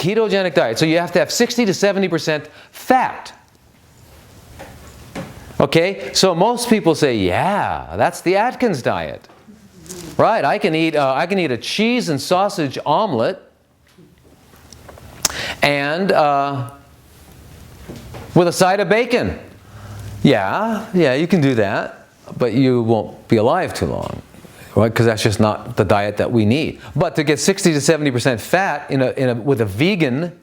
ketogenic diet. So you have to have 60 to 70% fat. Okay, so most people say, yeah, that's the Atkins diet. Right, I can eat a cheese and sausage omelet and with a side of bacon. Yeah, you can do that, but you won't be alive too long, right? Because that's just not the diet that we need. But to get 60 to 70% fat with a vegan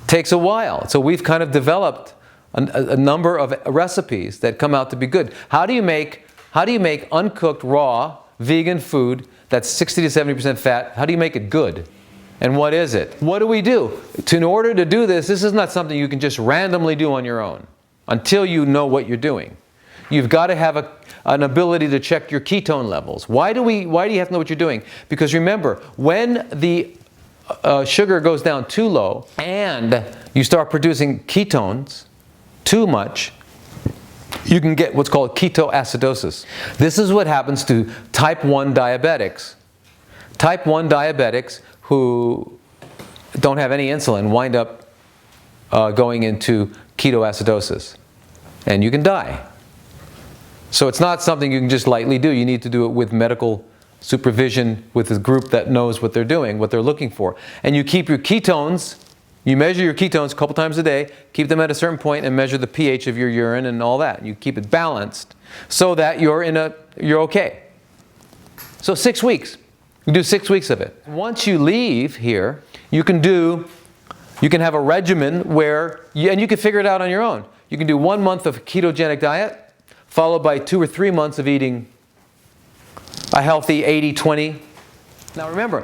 takes a while. So we've kind of developed a number of recipes that come out to be good. How do you make uncooked raw vegan food that's 60 to 70% fat? How do you make it good? And what is it? What do we do? In order to do this, this is not something you can just randomly do on your own until you know what you're doing. You've got to have an ability to check your ketone levels. Why do you have to know what you're doing? Because remember, when the sugar goes down too low and you start producing ketones too much, you can get what's called ketoacidosis. This is what happens to type 1 diabetics. Type 1 diabetics who don't have any insulin wind up going into ketoacidosis, and you can die. So it's not something you can just lightly do. You need to do it with medical supervision, with a group that knows what they're doing, what they're looking for. And you keep your ketones, you measure your ketones a couple times a day, keep them at a certain point, and measure the pH of your urine and all that. You keep it balanced so that you're okay. So 6 weeks. You do 6 weeks of it. Once you leave here, you can have a regimen where, and you can figure it out on your own. You can do 1 month of ketogenic diet, followed by 2 or 3 months of eating a healthy 80-20. Now remember,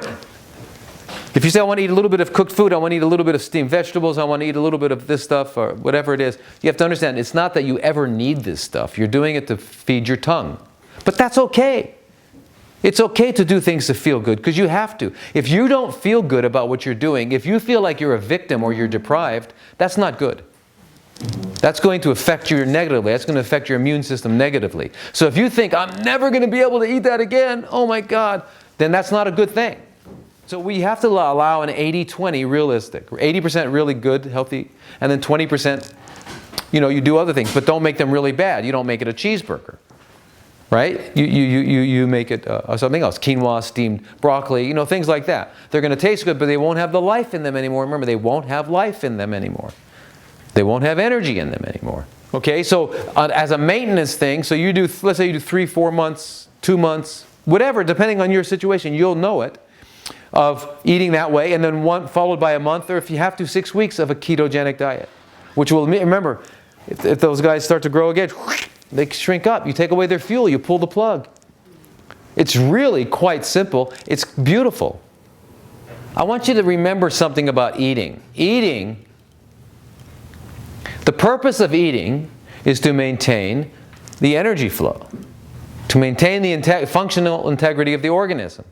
if you say, I want to eat a little bit of cooked food, I want to eat a little bit of steamed vegetables, I want to eat a little bit of this stuff, or whatever it is, you have to understand, it's not that you ever need this stuff. You're doing it to feed your tongue. But that's okay. It's okay to do things to feel good, because you have to. If you don't feel good about what you're doing, if you feel like you're a victim or you're deprived, that's not good. That's going to affect you negatively. That's going to affect your immune system negatively. So if you think, I'm never going to be able to eat that again, oh my God, then that's not a good thing. So we have to allow an 80-20 realistic. 80% really good, healthy, and then 20%, you do other things, but don't make them really bad. You don't make it a cheeseburger. Right? You make it something else. Quinoa, steamed broccoli, things like that. They're going to taste good, but they won't have the life in them anymore. Remember, they won't have life in them anymore. They won't have energy in them anymore. Okay, so as a maintenance thing, so let's say you do 3, 4 months, 2 months, whatever, depending on your situation, you'll know it, of eating that way, and then followed by a month, or if you have to, 6 weeks of a ketogenic diet. Which will, remember, if those guys start to grow again, they shrink up. You take away their fuel. You pull the plug. It's really quite simple. It's beautiful. I want you to remember something about eating. The purpose of eating is to maintain the energy flow, to maintain the functional integrity of the organism.